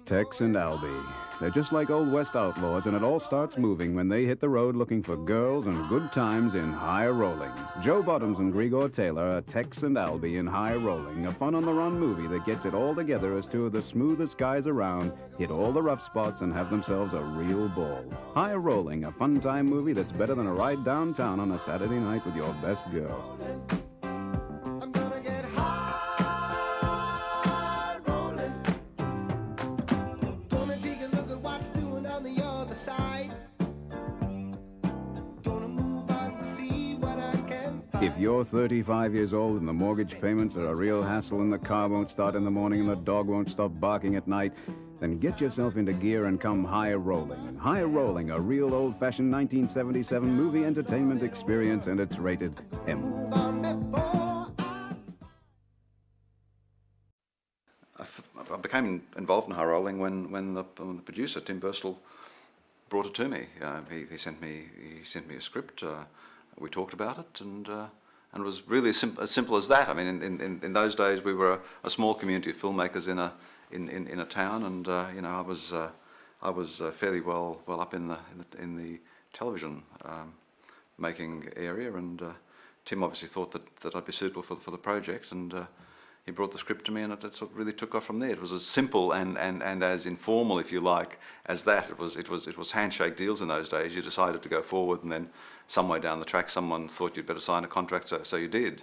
Tex and Albie. They're just like old West outlaws, and it all starts moving when they hit the road looking for girls and good times in High Rolling. Joe Bottoms and Grigor Taylor are Tex and Albie in High Rolling, a fun-on-the-run movie that gets it all together as two of the smoothest guys around hit all the rough spots and have themselves a real ball. High Rolling, a fun-time movie that's better than a ride downtown on a Saturday night with your best girl. If you're 35 years old and the mortgage payments are a real hassle and the car won't start in the morning and the dog won't stop barking at night, then get yourself into gear and come High Rolling. High Rolling, a real old-fashioned 1977 movie entertainment experience, and it's rated M. I became involved in High Rolling when the producer, Tim Burstall, brought it to me. He sent me a script. We talked about it, and it was really as simple as that. I mean, in those days, we were a small community of filmmakers in a town, and I was fairly well up in the television making area, and Tim obviously thought that I'd be suitable for the project, and he brought the script to me, and it sort of really took off from there. It was as simple and as informal, if you like, as that. It was handshake deals in those days. You decided to go forward, and then some way down the track, someone thought you'd better sign a contract, so you did.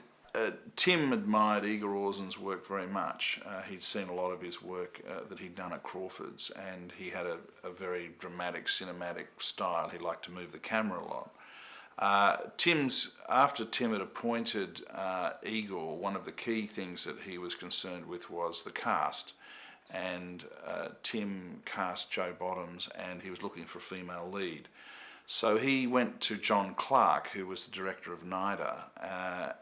Tim admired Igor Orzen's work very much. He'd seen a lot of his work that he'd done at Crawford's, and he had a very dramatic, cinematic style. He liked to move the camera a lot. After Tim had appointed Igor, one of the key things that he was concerned with was the cast, and Tim cast Joe Bottoms, and he was looking for a female lead. So he went to John Clark, who was the director of NIDA.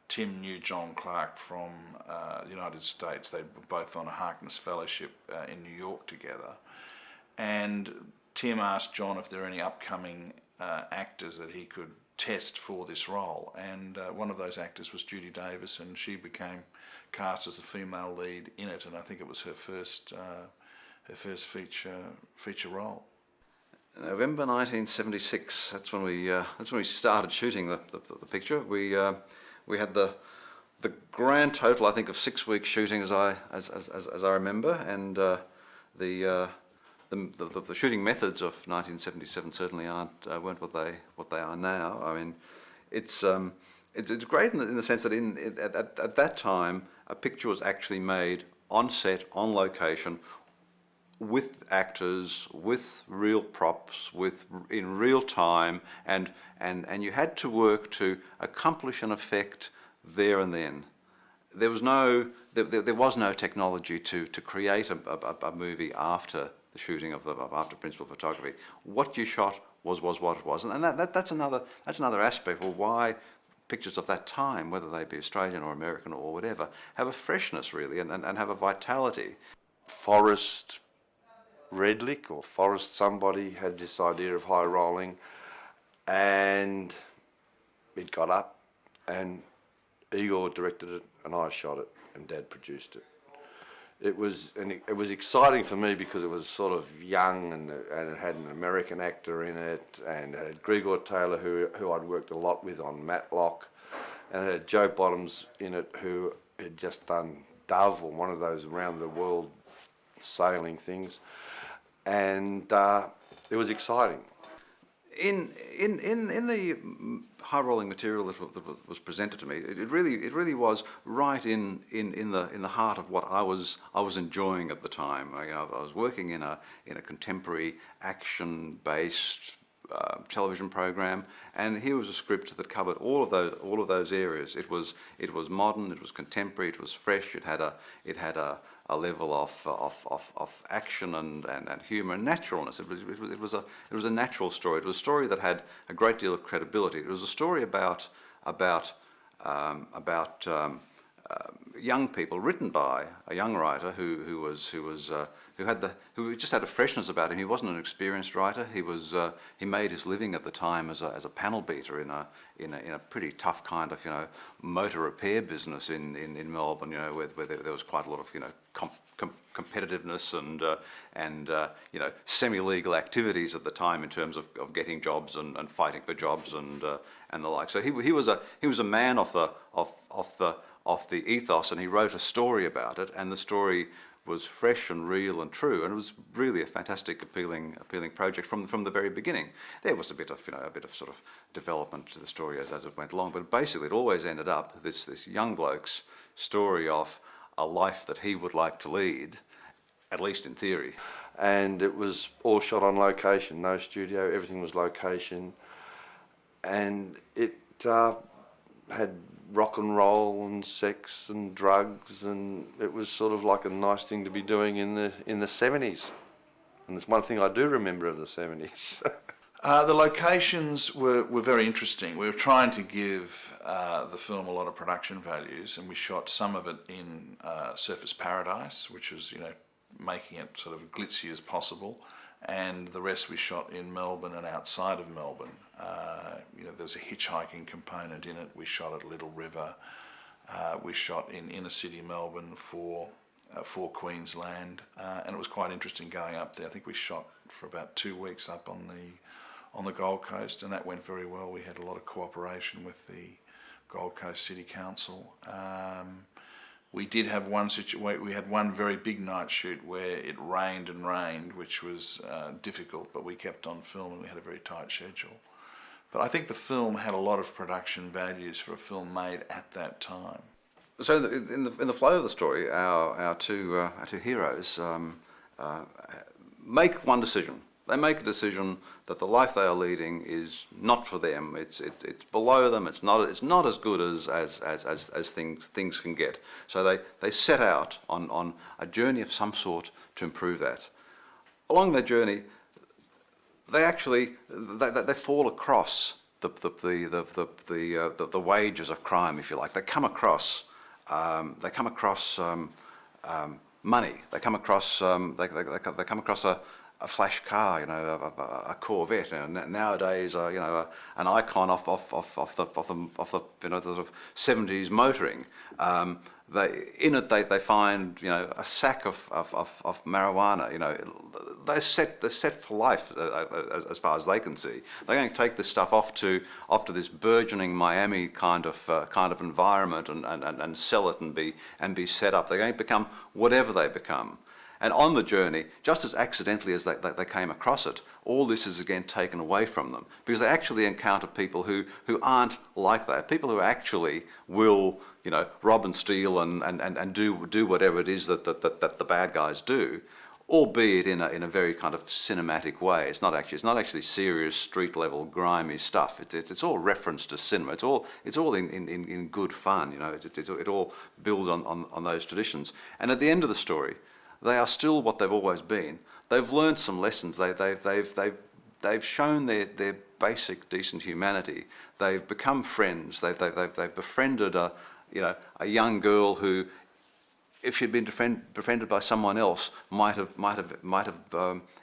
Tim knew John Clark from the United States. They were both on a Harkness Fellowship in New York together, and Tim asked John if there are any upcoming actors that he could test for this role, and one of those actors was Judy Davis, and she became cast as the female lead in it, and I think it was her first feature role. November 1976. That's when we started shooting the picture. We had the grand total, I think, of 6 weeks shooting, as I remember, and the shooting methods of 1977 certainly weren't what they are now. I mean, it's great in the sense that at that time a picture was actually made on set, on location, with actors, with real props, in real time, and you had to work to accomplish an effect there and then. There was no technology to create a movie after the shooting after principal photography. What you shot was what it was, and that's another aspect of why pictures of that time, whether they be Australian or American or whatever, have a freshness really and have a vitality. Forrest Redlick or Forrest somebody had this idea of High Rolling, and it got up, and Igor directed it, and I shot it, and Dad produced it. It was exciting for me because it was sort of young, and it had an American actor in it, and it had Grigor Taylor, who I'd worked a lot with on Matlock, and it had Joe Bottoms in it, who had just done Dove, or one of those around the world sailing things, and it was exciting. In the High Rolling material that was presented to me, it really was right in the heart of what I was enjoying at the time. I was working in a contemporary action-based television program, and here was a script that covered all of those areas. It was modern, it was contemporary, it was fresh. It had a level of action and humour and naturalness. It was a natural story. It was a story that had a great deal of credibility. It was a story about young people, written by a young writer who just had a freshness about him. He wasn't an experienced writer. He made his living at the time as a panel beater in a pretty tough kind of motor repair business in Melbourne. Where there was quite a lot of competitiveness and semi-legal activities at the time in terms of getting jobs and fighting for jobs and the like. So he was a man of the ethos, and he wrote a story about it, and the story was fresh and real and true, and it was really a fantastic, appealing project from the very beginning. There was a bit of sort of development to the story as it went along, but basically it always ended up this young bloke's story of a life that he would like to lead, at least in theory. And it was all shot on location, no studio, everything was location, and it had rock and roll and sex and drugs, and it was sort of like a nice thing to be doing in the 70s. And there's one thing I do remember of the 70s. The locations were very interesting. We were trying to give the film a lot of production values, and we shot some of it in Surfers Paradise, which was making it sort of glitzy as possible, and the rest we shot in Melbourne and outside of Melbourne. There's a hitchhiking component in it. We shot at Little River. We shot in inner city Melbourne for Queensland, and it was quite interesting going up there. I think we shot for about 2 weeks up on the Gold Coast, and that went very well. We had a lot of cooperation with the Gold Coast City Council. We did have we had one very big night shoot where it rained and rained, which was difficult, but we kept on film and we had a very tight schedule. But I think the film had a lot of production values for a film made at that time. So in the flow of the story, our two heroes make one decision. They make a decision that the life they are leading is not for them. It's below them. It's not as good as things can get. So they set out on a journey of some sort to improve that. Along their journey, they actually they fall across the wages of crime, if you like. They come across money. They come across they come across a flash car, a Corvette. Nowadays, an icon of the sort of 70s motoring. They find a sack of marijuana. They're set for life as far as they can see. They're going to take this stuff off to this burgeoning Miami kind of environment and sell it and be set up. They're going to become whatever they become. And on the journey, just as accidentally as they came across it, all this is again taken away from them, because they actually encounter people who aren't like that, people who actually will rob and steal and do whatever it is that the bad guys do, albeit in a very kind of cinematic way. It's not actually serious street level grimy stuff. It's all reference to cinema. It's all in good fun. It all builds on those traditions. And at the end of the story, they are still what they've always been. They've learned some lessons. They've shown their basic decent humanity. They've become friends. They've befriended a young girl who, if she'd been befriended by someone else, might have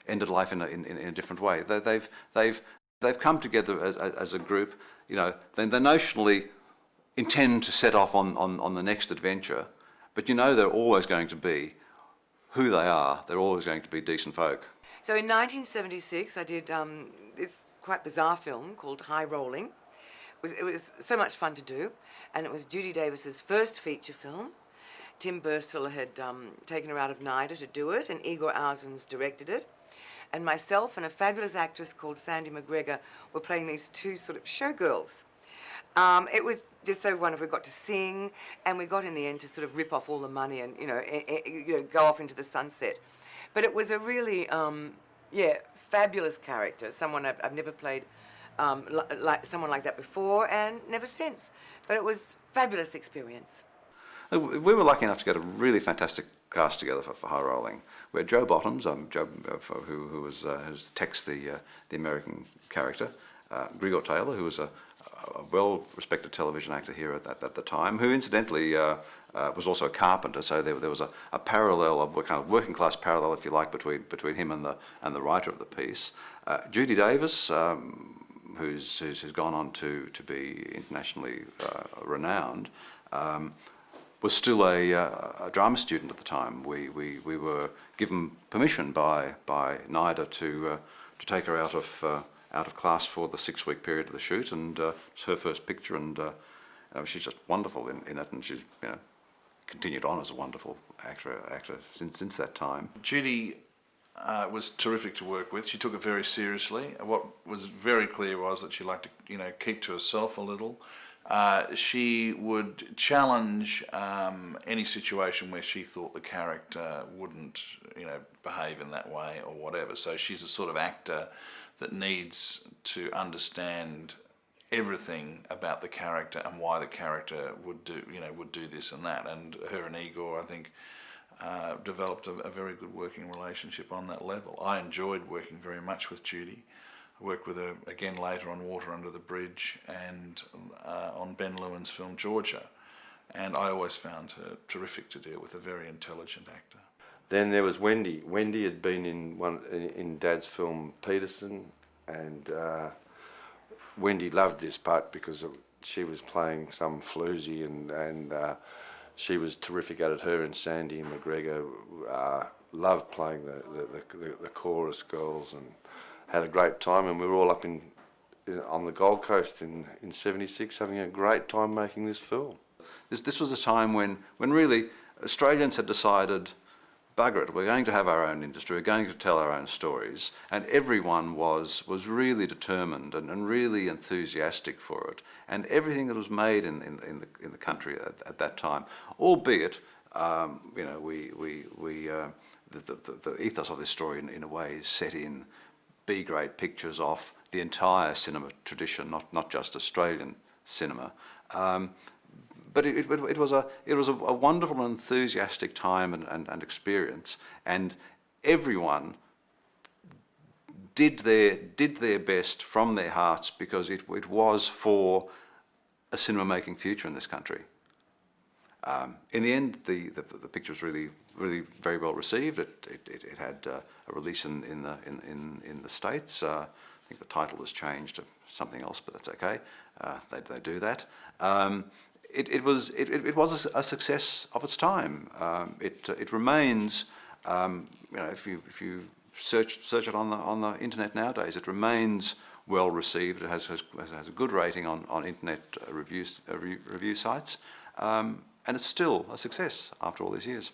ended life in a different way. They've come together as a group. They notionally intend to set off on the next adventure, but they're always going to be who they are. They're always going to be decent folk. So in 1976, I did this quite bizarre film called High Rolling. It was so much fun to do, and it was Judy Davis's first feature film. Tim Burstall had taken her out of NIDA to do it, and Igor Auzens directed it. And myself and a fabulous actress called Sandy McGregor were playing these two sort of showgirls. It was just so wonderful. We got to sing, and we got in the end to sort of rip off all the money and go off into the sunset. But it was a really fabulous character. Someone I've never played like someone like that before, and never since. But it was a fabulous experience. We were lucky enough to get a really fantastic cast together for High Rolling. We had Joe Bottoms, who was Tex, the American character, Grigor Taylor, who was a well-respected television actor here at the time, who incidentally was also a carpenter, so there was a parallel, a kind of working class parallel, if you like, between him and the writer of the piece. Judy Davis, who's gone on to be internationally renowned, was still a drama student at the time. We were given permission by NIDA to take her out of class for the 6-week period of the shoot, and it's her first picture, and she's just wonderful in it, and she's continued on as a wonderful actor since that time. Judy was terrific to work with. She took it very seriously. What was very clear was that she liked to keep to herself a little. She would challenge any situation where she thought the character wouldn't, behave in that way or whatever. So she's a sort of actor that needs to understand everything about the character and why the character would do this and that. And her and Igor, I think, developed a very good working relationship on that level. I enjoyed working very much with Judy. I worked with her again later on Water Under the Bridge and on Ben Lewin's film Georgia, and I always found her terrific to deal with, a very intelligent actor. Then there was Wendy. Wendy had been in Dad's film Peterson, and Wendy loved this part because she was playing some floozy, and she was terrific at it. Her and Sandy McGregor loved playing the chorus girls and had a great time, and we were all up on the Gold Coast in '76 having a great time making this film. This was a time when really Australians had decided, bugger it, we're going to have our own industry, we're going to tell our own stories, and everyone was really determined and really enthusiastic for it. And everything that was made in the country at that time, albeit the ethos of this story in a way is set in B-grade pictures of the entire cinema tradition, not just Australian cinema. But it was a wonderful and enthusiastic time and experience, and everyone did their best from their hearts, because it was for a cinema making future in this country. In the end, the picture was really very well received. It had a release in the States. I think the title was changed to something else, but that's okay. They do that. It was a success of its time. It remains, if you search it on the internet nowadays, it remains well received. It has a good rating on internet review sites, and it's still a success after all these years.